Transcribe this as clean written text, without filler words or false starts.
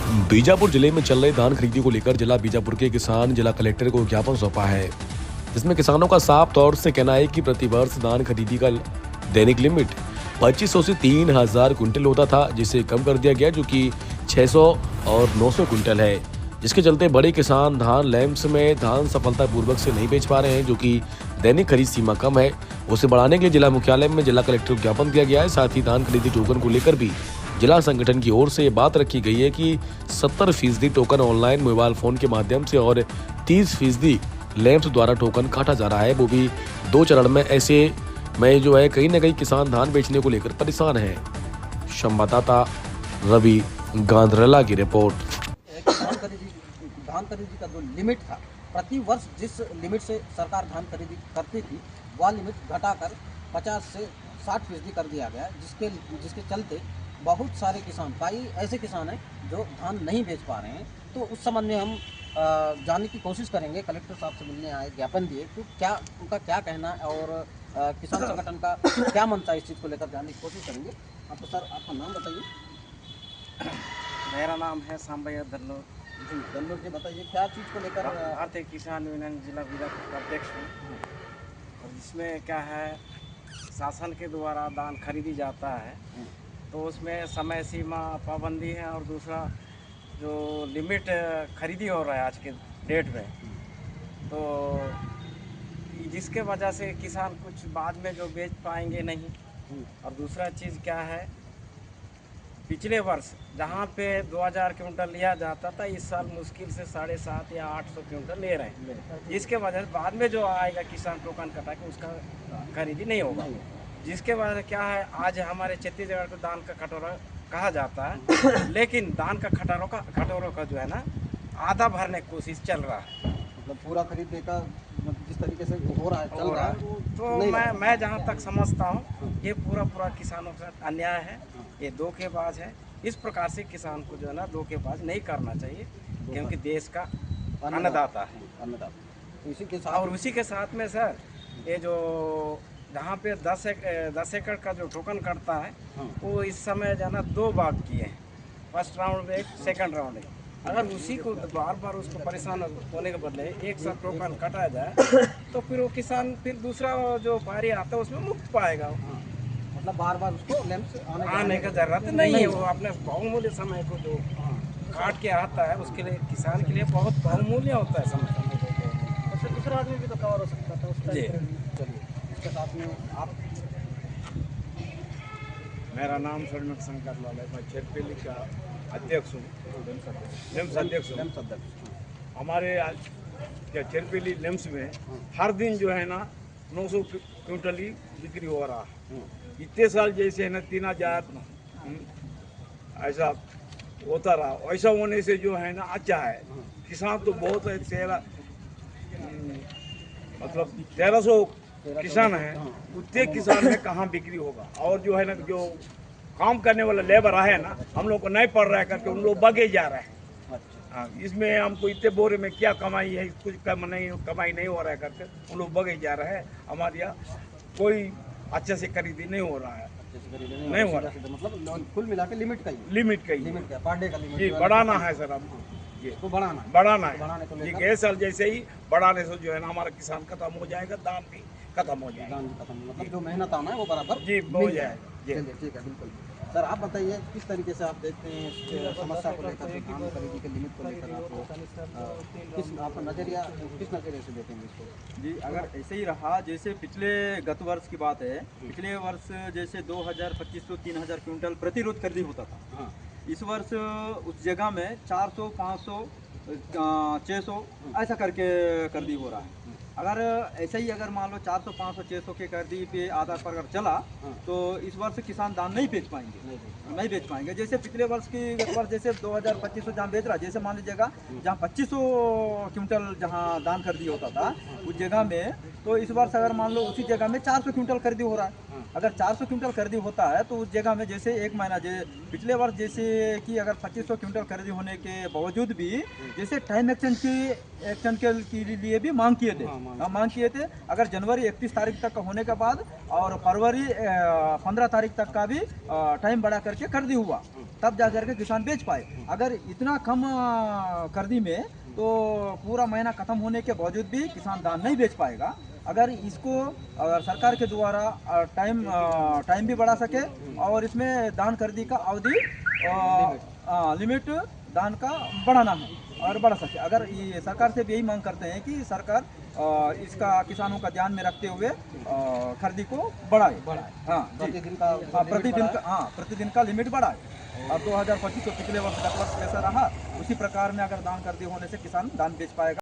बीजापुर जिले में चल रही धान खरीदी को लेकर जिला बीजापुर के किसान जिला कलेक्टर को ज्ञापन सौंपा है, जिसमें किसानों का साफ तौर से कहना है कि प्रतिवर्ष धान खरीदी का दैनिक लिमिट 2500 से 3000 कुंटल होता था, जिसे कम कर दिया गया, जो कि 600 और 900 कुंटल है, जिसके चलते बड़े किसान धान लैंप्स में धान सफलतापूर्वक से नहीं बेच पा रहे हैं, जो कि दैनिक खरीद सीमा कम है, उसे बढ़ाने के लिए जिला मुख्यालय में जिला कलेक्टर को ज्ञापन दिया गया है। साथ ही धान खरीदी टोकन को लेकर भी जिला संगठन की ओर से ये बात रखी गई है कि 70% टोकन ऑनलाइन मोबाइल फोन के माध्यम से और 30% लैंप्स द्वारा टोकन काटा जा रहा है, वो भी 2 चरण में। ऐसे में जो है कहीं न कहीं किसान धान बेचने को लेकर परेशान है। संवाददाता रवि गांधरला की रिपोर्ट। धान खरीदी का जो लिमिट था, प्रति वर्ष जिस लिमिट से सरकार धान खरीदी करती थी, वह लिमिट घटाकर 50 से 60% कर दिया गया, जिसके चलते बहुत सारे किसान, कई ऐसे किसान हैं जो धान नहीं बेच पा रहे हैं। तो उस संबंध में हम जानने की कोशिश करेंगे। कलेक्टर साहब से मिलने आए, ज्ञापन दिए, तो क्या उनका क्या कहना है और किसान संगठन का क्या मनसा है, इस चीज़ को लेकर जानने की कोशिश करेंगे। तो सर, आपका नाम बताइए। मेरा नाम है सांबैया दल्लोर। जी दल्लोर जी, बताइए क्या चीज़ को लेकर। भारतीय किसान यूनियन जिला बीजापुर का अध्यक्ष हूँ। और इसमें क्या है, शासन के द्वारा धान खरीदी जाता है, तो उसमें समय सीमा पाबंदी है, और दूसरा जो लिमिट खरीदी हो रहा है आज के डेट में, तो जिसके वजह से किसान कुछ बाद में जो बेच पाएंगे नहीं। और दूसरा चीज़ क्या है, पिछले वर्ष जहाँ पे 2000 क्विंटल लिया जाता था, इस साल मुश्किल से 750 या 800 क्विंटल ले रहे हैं, जिसके वजह से बाद में जो आएगा किसान टोकन कटा के उसका खरीदी नहीं होगा। जिसके वजह से क्या है, आज हमारे छत्तीसगढ़ को धान का कटोरा कहा जाता है, लेकिन धान का कटोरों का जो है ना, आधा भरने की कोशिश चल रहा है। मतलब पूरा खरीदने का जिस तरीके से हो रहा है, चल रहा है, तो मैं जहाँ तक समझता हूँ, ये पूरा किसानों के साथ अन्याय है, ये धोखेबाज है। इस प्रकार से किसान को जो है ना धोखेबाज नहीं करना चाहिए, क्योंकि देश का अन्नदाता है। तो इसी के साथ, और उसी के साथ में सर, ये जो जहाँ पे 10 एकड़ का जो टोकन करता है, वो इस समय जो है ना 2 भाग किए हैं, फर्स्ट राउंड में एक, सेकंड राउंड में। अगर उसी को बार बार उसको परेशान होने के बदले एक साथ टोकन कटाया जाए, तो फिर वो किसान फिर दूसरा जो पारी आता है उसमें मुफ्त पाएगा। मतलब बार बार उसको लैंप आने का जरूरत नहीं है। वो अपने बहुमूल्य समय को जो काट के आता है, उसके लिए किसान के लिए बहुत बहुमूल्य होता है समय। उससे दूसरा आदमी भी तो कवर हो सकता था उसका। जी, चलिए, इसके साथ में आप। मेरा नाम स्वर्णक शंकर लाल है, मैं छेरपेली का अध्यक्ष हूँ, लेम्स अध्यक्ष हूँ। हमारे क्या छेरपेली लेम्स में हर दिन जो है ना 900 क्विंटल ही बिक्री हो रहा है। इतने साल जैसे है ना 3000 ऐसा होता रहा, ऐसा होने से जो है ना अच्छा है। किसान तो बहुत है, 1300 किसान हैं, उतने किसान में कहाँ बिक्री होगा। और जो है ना, जो काम करने वाला लेबर है ना, हम लोग को नहीं पड़ रहा है करके उन लोग भागे जा रहे हैं। हाँ, इसमें हमको इतने बोरे में क्या कमाई है, कुछ कमाई नहीं हो रहा है करके उन लोग भागे जा रहे हैं। हमारे यहाँ कोई अच्छे से खरीदी नहीं हो रहा है, नहीं हो रहा है। मतलब कुल मिला के लिमिट का लिमिट का पर डे का लिमिट जी बढ़ाना है सर, हम ये तो बढ़ाना है। ये साल जैसे ही बढ़ाने से जो है ना हमारा किसान खत्म हो जाएगा, दाम भी खत्म हो जाएगा। मतलब जो मेहनत आना है वो बराबर जी हो जाएगा। चलिए, ठीक है, बिल्कुल। सर, आप बताइए किस तरीके से आप देखते हैं इस समस्या को लेकर, धान खरीदी के लिमिट को लेकर आपका नजरिया किस नजरिए से देखेंगे इसको? जी, अगर ऐसे ही रहा जैसे गत वर्ष की बात है, पिछले वर्ष जैसे 2500-3000 क्विंटल प्रतिरोध खरीदी होता था, इस वर्ष उस जगह में 400, 500, 600 ऐसा करके खरीदी हो रहा है। अगर ऐसे ही अगर मान लो 400, 500, 600 के खरीदी पे आधार पर अगर चला, तो इस वर्ष किसान धान नहीं बेच पाएंगे। जैसे पिछले वर्ष जैसे 2500 जहाँ बेच रहा, जैसे मान लीजिएगा जहाँ 2500 क्विंटल जहाँ धान खरीदी होता था उस जगह में, तो इस वर्ष अगर मान लो उसी जगह में 400 क्विंटल खरीदी हो रहा है। अगर 400 क्विंटल खरीदी होता है तो उस जगह में जैसे एक महीना पिछले वर्ष जैसे कि अगर 2500 क्विंटल खरीदी होने के बावजूद भी जैसे टाइम एक्सटेंशन के लिए भी मांग किए थे, मांग किए थे। अगर जनवरी 31 तारीख तक का होने के बाद और फरवरी 15 तारीख तक का भी टाइम बढ़ा करके कर दी हुआ, तब जा करके किसान बेच पाए। अगर इतना कम कर दी में तो पूरा महीना खत्म होने के बावजूद भी किसान धान नहीं बेच पाएगा। अगर इसको अगर सरकार के द्वारा टाइम भी बढ़ा सके और इसमें धान खरीदी का अवधि लिमिट धान का बढ़ाना है और बढ़ा सके। अगर ये सरकार से भी यही मांग करते हैं कि सरकार इसका किसानों का ध्यान में रखते हुए खरीदी को बढ़ाए। हाँ जी, प्रतिदिन का लिमिट बढ़ाए। अब 2025 तो पिछले वर्ष 10 वर्ष जैसा रहा, उसी प्रकार में अगर धान खरीदी होने से किसान धान बेच पाएगा।